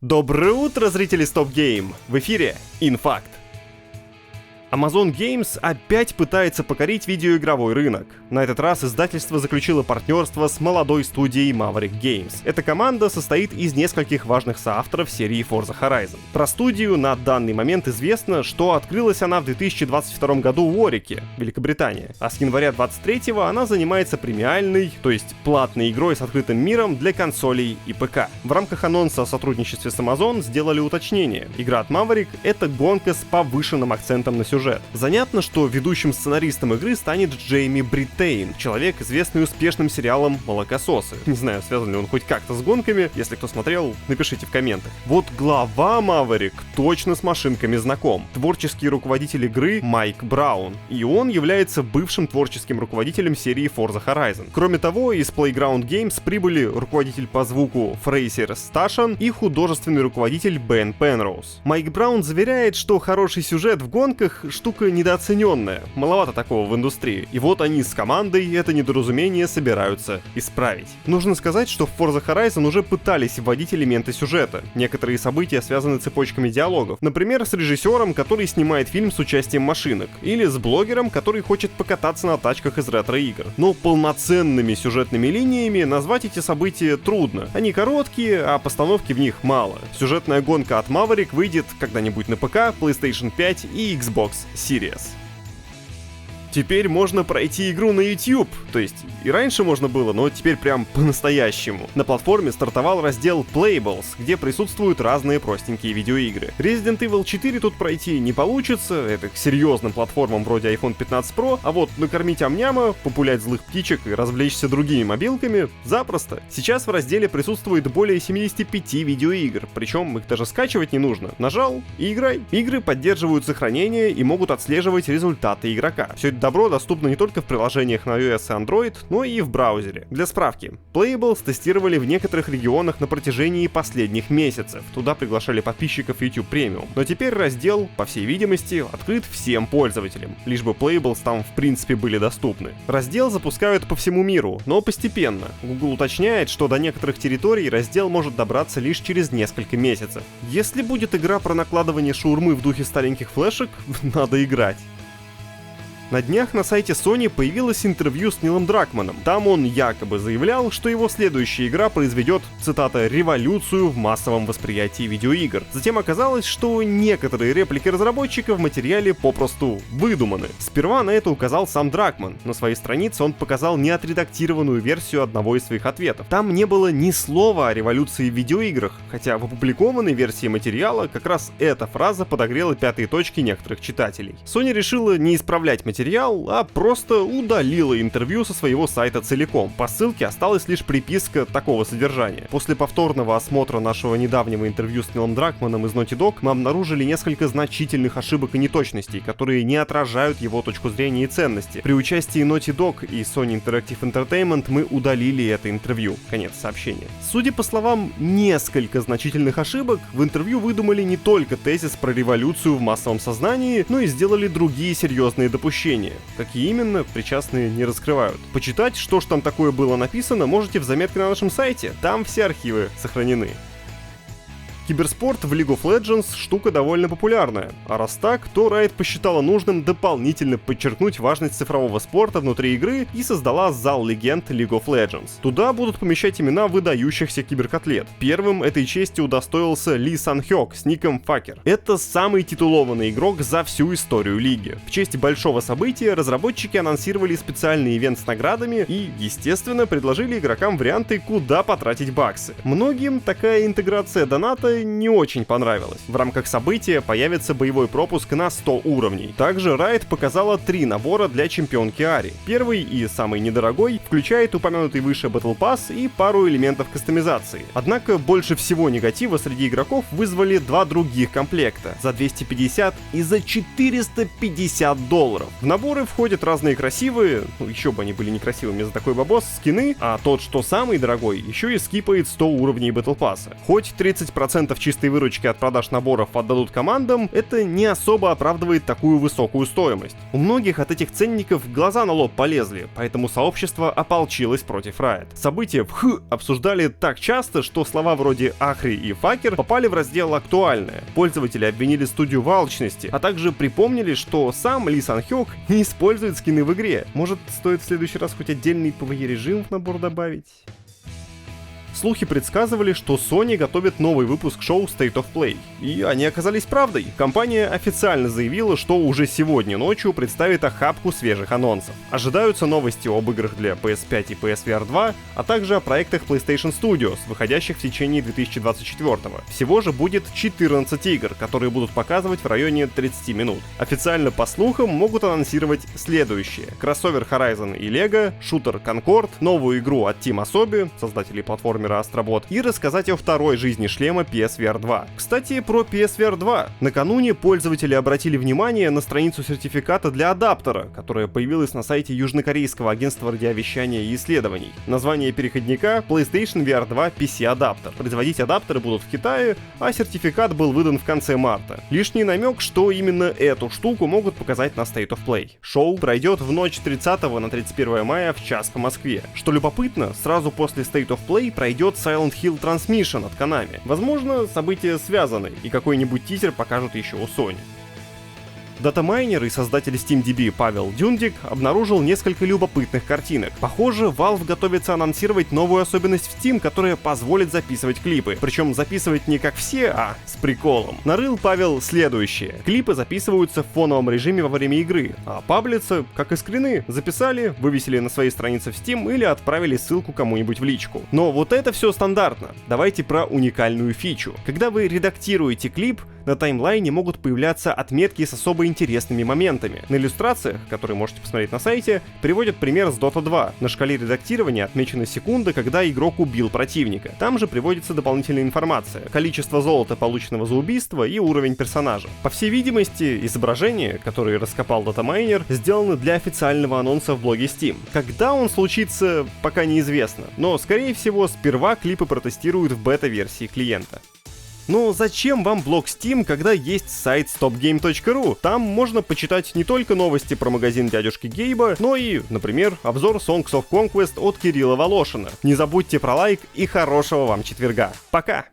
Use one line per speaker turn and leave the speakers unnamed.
Доброе утро, зрители Stop Game! В эфире Инфакт. Amazon Games опять пытается покорить видеоигровой рынок. На этот раз издательство заключило партнерство с молодой студией Maverick Games. Эта команда состоит из нескольких важных соавторов серии Forza Horizon. Про студию на данный момент известно, что открылась она в 2022 году в Орике, Великобритания, а с января 2023 она занимается премиальной, то есть платной игрой с открытым миром для консолей и ПК. В рамках анонса о сотрудничестве с Amazon сделали уточнение. Игра от Maverick — это гонка с повышенным акцентом на сюжет. Занятно, что ведущим сценаристом игры станет Джейми Бриттейн, человек, известный успешным сериалом «Молокососы». Не знаю, связан ли он хоть как-то с гонками, если кто смотрел, напишите в комментах. Вот глава Maverick точно с машинками знаком. Творческий руководитель игры Майк Браун, и он является бывшим творческим руководителем серии Forza Horizon. Кроме того, из Playground Games прибыли руководитель по звуку Фрейсер Сташан и художественный руководитель Бен Пенроуз. Майк Браун заверяет, что хороший сюжет в гонках — штука недооцененная, маловато такого в индустрии. И вот они с командой это недоразумение собираются исправить. Нужно сказать, что в Forza Horizon уже пытались вводить элементы сюжета. Некоторые события связаны цепочками диалогов. Например, с режиссером, который снимает фильм с участием машинок. Или с блогером, который хочет покататься на тачках из ретро-игр. Но полноценными сюжетными линиями назвать эти события трудно. Они короткие, а постановки в них мало. Сюжетная гонка от Maverick выйдет когда-нибудь на ПК, PlayStation 5 и Xbox Series. Теперь можно пройти игру на YouTube, то есть и раньше можно было, но теперь прям по-настоящему. На платформе стартовал раздел Playables, где присутствуют разные простенькие видеоигры. Resident Evil 4 тут пройти не получится, это к серьезным платформам вроде iPhone 15 Pro, а вот накормить ам-няма, популять злых птичек и развлечься другими мобилками запросто. Сейчас в разделе присутствует более 75 видеоигр, причем их даже скачивать не нужно. Нажал и играй. Игры поддерживают сохранение и могут отслеживать результаты игрока. Все это добро доступно не только в приложениях на iOS и Android, но и в браузере. Для справки, Playables тестировали в некоторых регионах на протяжении последних месяцев. Туда приглашали подписчиков YouTube Premium. Но теперь раздел, по всей видимости, открыт всем пользователям, лишь бы Playables там в принципе были доступны. Раздел запускают по всему миру, но постепенно. Google уточняет, что до некоторых территорий раздел может добраться лишь через несколько месяцев. Если будет игра про накладывание шаурмы в духе стареньких флешек, надо играть. На днях на сайте Sony появилось интервью с Нилом Дракманом. Там он якобы заявлял, что его следующая игра произведет, цитата, «революцию в массовом восприятии видеоигр». Затем оказалось, что некоторые реплики разработчика в материале попросту выдуманы. Сперва на это указал сам Дракман. На своей странице он показал неотредактированную версию одного из своих ответов. Там не было ни слова о революции в видеоиграх, хотя в опубликованной версии материала как раз эта фраза подогрела пятые точки некоторых читателей. Sony решила не исправлять материал, а просто удалила интервью со своего сайта целиком. По ссылке осталась лишь приписка такого содержания. После повторного осмотра нашего недавнего интервью с Нилом Дракманом из Naughty Dog мы обнаружили несколько значительных ошибок и неточностей, которые не отражают его точку зрения и ценности. При участии Naughty Dog и Sony Interactive Entertainment мы удалили это интервью. Конец сообщения. Судя по словам несколько значительных ошибок, в интервью выдумали не только тезис про революцию в массовом сознании, но и сделали другие серьезные допущения. Какие именно, причастные не раскрывают. Почитать, что ж там такое было написано, можете в заметке на нашем сайте. Там все архивы сохранены. Киберспорт в League of Legends штука довольно популярная, а раз так, то Riot посчитала нужным дополнительно подчеркнуть важность цифрового спорта внутри игры и создала зал легенд League of Legends. Туда будут помещать имена выдающихся киберкотлет. Первым этой чести удостоился Ли Сан Хёк с ником Факер. Это самый титулованный игрок за всю историю лиги. В честь большого события разработчики анонсировали специальный ивент с наградами и, естественно, предложили игрокам варианты, куда потратить баксы. Многим такая интеграция доната не очень понравилось. В рамках события появится боевой пропуск на 100 уровней. Также Riot показала 3 набора для чемпионки Ари. Первый и самый недорогой включает упомянутый выше Battle Pass и пару элементов кастомизации. Однако больше всего негатива среди игроков вызвали 2 других комплекта за 250 и за $450. В наборы входят разные красивые, еще бы они были некрасивыми за такой бабос, скины, а тот, что самый дорогой, еще и скипает 100 уровней Battle Pass. Хоть 30% 10% чистой выручки от продаж наборов отдадут командам, это не особо оправдывает такую высокую стоимость. У многих от этих ценников глаза на лоб полезли, поэтому сообщество ополчилось против Riot. События в Х обсуждали так часто, что слова вроде «Ахри» и «Факер» попали в раздел «Актуальное». Пользователи обвинили студию в алчности, а также припомнили, что сам Ли Сан Хёк не использует скины в игре. Может, стоит в следующий раз хоть отдельный PvE-режим в набор добавить? Слухи предсказывали, что Sony готовит новый выпуск шоу State of Play. И они оказались правдой. Компания официально заявила, что уже сегодня ночью представит охапку свежих анонсов. Ожидаются новости об играх для PS5 и PSVR 2, а также о проектах PlayStation Studios, выходящих в течение 2024-го. Всего же будет 14 игр, которые будут показывать в районе 30 минут. Официально, по слухам, могут анонсировать следующие: кроссовер Horizon и Lego, шутер Concord, новую игру от Team Asobi, создателей платформера Astrobot, и рассказать о второй жизни шлема PSVR 2. Кстати, про PSVR 2. Накануне пользователи обратили внимание на страницу сертификата для адаптера, которая появилась на сайте Южнокорейского агентства радиовещания и исследований. Название переходника — PlayStation VR 2 PC адаптер. Производить адаптеры будут в Китае, а сертификат был выдан в конце марта. Лишний намек, что именно эту штуку могут показать на State of Play. Шоу пройдет в ночь 30 на 31 мая в час по Москве. Что любопытно, сразу после State of Play пройдет Silent Hill Transmission от Konami. Возможно, события связаны, и какой-нибудь тизер покажут еще у Sony. Датамайнер и создатель SteamDB Павел Дюндик обнаружил несколько любопытных картинок. Похоже, Valve готовится анонсировать новую особенность в Steam, которая позволит записывать клипы. Причем записывать не как все, а с приколом. Нарыл Павел следующее. Клипы записываются в фоновом режиме во время игры, а паблятся, как и скрины, записали, вывесили на своей странице в Steam или отправили ссылку кому-нибудь в личку. Но вот это все стандартно. Давайте про уникальную фичу. Когда вы редактируете клип, на таймлайне могут появляться отметки с особо интересными моментами. На иллюстрациях, которые можете посмотреть на сайте, приводят пример с Dota 2. На шкале редактирования отмечена секунда, когда игрок убил противника. Там же приводится дополнительная информация: количество золота, полученного за убийство, и уровень персонажа. По всей видимости, изображения, которые раскопал датамайнер, сделаны для официального анонса в блоге Steam. Когда он случится, пока неизвестно, но, скорее всего, сперва клипы протестируют в бета-версии клиента. Но зачем вам блог Steam, когда есть сайт stopgame.ru? Там можно почитать не только новости про магазин дядюшки Гейба, но и, например, обзор Songs of Conquest от Кирилла Волошина. Не забудьте про лайк и хорошего вам четверга. Пока!